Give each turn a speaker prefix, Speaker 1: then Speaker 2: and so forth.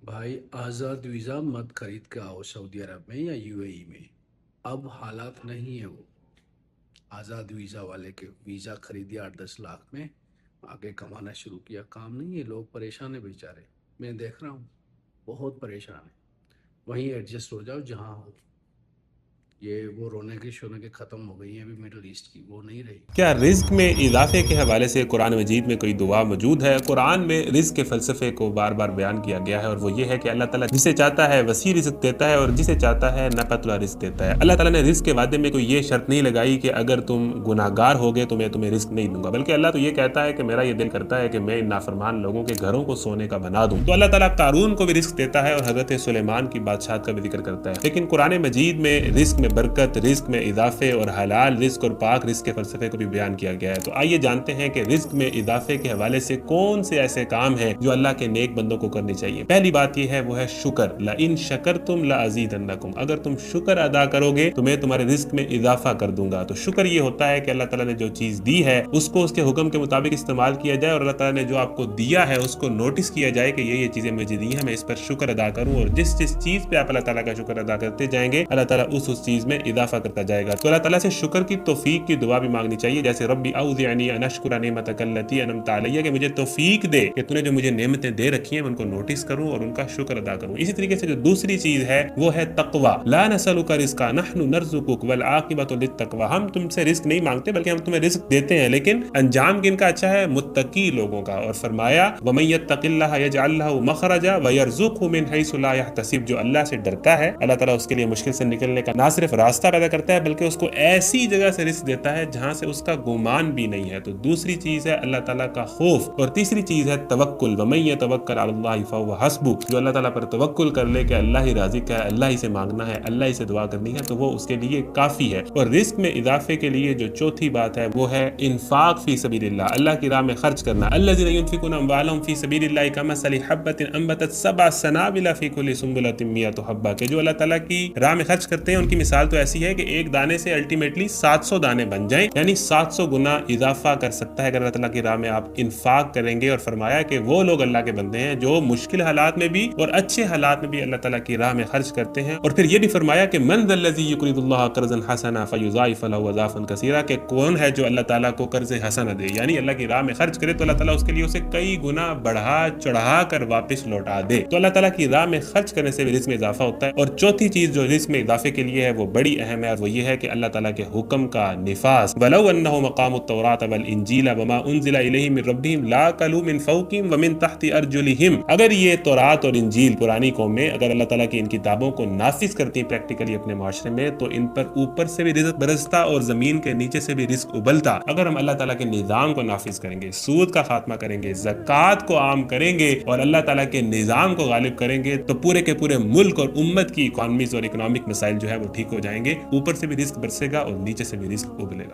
Speaker 1: भाई आज़ाद वीज़ा मत खरीद के आओ सऊदी अरब में या यूएई में। अब हालात नहीं है वो। आज़ाद वीज़ा वाले के वीज़ा खरीदिया 8-10 लाख में, आगे कमाना शुरू किया, काम नहीं है, लोग परेशान है बेचारे। मैं देख रहा हूँ, बहुत परेशान है। वहीं एडजस्ट हो जाओ जहाँ हो। ये वो रोने की शोने के ख़त्म हो गई हैं अभी मिडल ईस्ट की, वो नहीं रही।
Speaker 2: क्या रिस्क में इजाफे के हवाले से कुरान मजीद में कोई दुआ मौजूद है? कुरान में रिस्क के फ़लसफ़े को बार बार बयान किया गया है, और वो ये है कि अल्लाह ताला जिसे चाहता है वसी रिस्क देता है और जिसे चाहता है नपतला रिस्क देता है। अल्लाह ताला ने रिस्क के वादे में कोई ये शर्त नहीं लगाई कि अगर तुम गुनाहगार होगे तो मैं तुम्हें रिस्क नहीं दूंगा, बल्कि अल्लाह तो ये कहता है कि मेरा ये दिल करता है कि मैं इन नाफरमान लोगों के घरों को सोने का बना दूं। तो अल्लाह ताला कारून को भी रिस्क देता है और हजरत सुलेमान की बादशाहत का भी जिक्र करता है। लेकिन कुरान मजीद में रिस्क में बरकत, रिस्क में इजाफे और हलाल रिस्क और पाक रिस्क के फलसफे को भी बयान किया गया है। तो आइए जानते हैं कि रिस्क में इजाफे के हवाले से कौन से ऐसे काम हैं जो अल्लाह के नेक बंदों को करनी चाहिए। पहली बात यह है, वो है शुक्र। ला इन शकरतुम ला अज़ीदन्नकुम, अगर तुम शुक्र अदा करोगे तो मैं तुम्हारे रिस्क में इजाफा कर दूंगा। तो शुक्र ये होता है कि अल्लाह ताला ने जो चीज दी है उसको उसके हुक्म के मुताबिक इस्तेमाल किया जाए, और अल्लाह ताला ने जो आपको दिया है उसको नोटिस किया जाए कि ये चीजें मुझे दी हैं, मैं इस पर शुक्र अदा करूं। और जिस जिस चीज पे आप अल्लाह ताला का शुक्र अदा करते जाएंगे, अल्लाह ताला उस चीज में इजाफा करता जाएगा। तो अल्लाह ताला से शुक्र की तौफीक की दुआ भी मांगनी चाहिए, जैसे रब्बी औज़िअनी अन अश्कुरा निअमतक अल्लती अनअमत अलैया, कि मुझे तौफीक दे कि तूने जो मुझे नेमतें दे रखी हैं मैं उनको नोटिस करूं और उनका शुक्र अदा करूं। इसी तरीके से जो दूसरी चीज है वो है तकवा। ला नसलुका रिज़्क़ा नहनु नर्ज़ुकुक वल आक़िबतु लित्तक़वा, हम तुमसे रिस्क नहीं मांगते बल्कि हम तुम्हें रिस्क देते हैं, लेकिन अंजाम किनका अच्छा है? मुत्तकी लोगों का। और फरमाया वमन यत्तक़िल्लाह यजअल लहु मख़रजा व यरज़ुक़हु मिन हैसु ला यहतसिब, जो अल्लाह से डरता है अल्लाह ताला उसके लिए मुश्किल से निकलने का ना सिर्फ रास्ता पैदा करता है बल्कि उसको ऐसी जगह से रिस्क देता है जहां से उसका गुमान भी नहीं है। तो दूसरी चीज है अल्लाह ताला का खौफ, और तीसरी चीज है तवक्कुल। वमन यतवक्कल अलल्लाहि फहुव हस्बुह, जो अल्लाह ताला पर तवक्कुल कर ले कि अल्लाह ही राज़िक है, अल्लाह ही से मांगना है, अल्लाह ही से दुआ करनी है, तो वो उसके लिए काफी है। और रिस्क में इजाफे के लिए जो चौथी बात है वो है इन्फाक फी सबीलिल्लाह, अल्लाह की राह में खर्च करना। अल्लज़ीना युनफ़िक़ूना अम्वालहुम फी सबीलिल्लाहि कमसली हब्बतिन अंबतत सबअ सनाबिला फी कुल्लि सुंबुलतिन मियतु हब्बा, के जो अल्लाह ताला की राह में खर्च करते हैं उनकी मिसाल तो ऐसी है कि एक दाने से अल्टीमेटली 700 दाने बन जाएं, यानी 700 गुना इजाफा कर सकता है अगर अल्लाह ताला की राह में आप इन्फाक करेंगे। और फरमाया कि वो लोग अल्लाह के बंदे हैं जो मुश्किल हालात में भी और अच्छे हालात में भी अल्लाह ताला की राह में खर्च करते हैं। और फिर ये भी फरमाया कि मन ज़ल्लज़ी युक़रिदुल्लाह क़र्ज़न हसना फ़युज़ाइफ़ लहु अज़ाफ़न कसीरा, के कौन है जो अल्लाह ताला को कर्ज हसना दे, यानी अल्लाह की राह में खर्च करे तो अल्लाह ताला उसके लिए उसे कई गुना बढ़ा चढ़ा कर वापस लौटा दे। तो अल्लाह ताला की राह में खर्च करने से भी रिस्क में इजाफा होता है। और चौथी चीज जो रिस्क में इजाफे के लिए है वो बड़ी अहम है, और वो ये है कि अल्लाह ताला के हुक्म का निफाज। वलौ अन्नहु मक़ामुत तौरात वल इंजील वमा उनज़िला इलैहिम मिन रब्बिहिम लाकलू मिन फ़ौक़िहिम व मिन तहति अर्जुलिहिम, अगर ये तौरात और इंजील पुरानी कौमें अगर अल्लाह ताला की इन किताबों को नाफिज करती हैं प्रैक्टिकली अपने माशरे में, तो इन पर ऊपर से भी रिस्क बरसता और जमीन के नीचे से भी रिस्क उबलता। अगर हम अल्लाह ताला के निज़ाम को नाफिज करेंगे, सूद का खात्मा करेंगे, ज़कात को आम करेंगे और अल्लाह ताला के निज़ाम को गालिब करेंगे, तो पूरे के पूरे मुल्क और उम्मत की इकोनॉमीज और इकोनॉमिक मसाइल जो है वो ठीक हो जाएंगे। ऊपर से भी रिस्क बरसेगा और नीचे से भी रिस्क उबलेगा।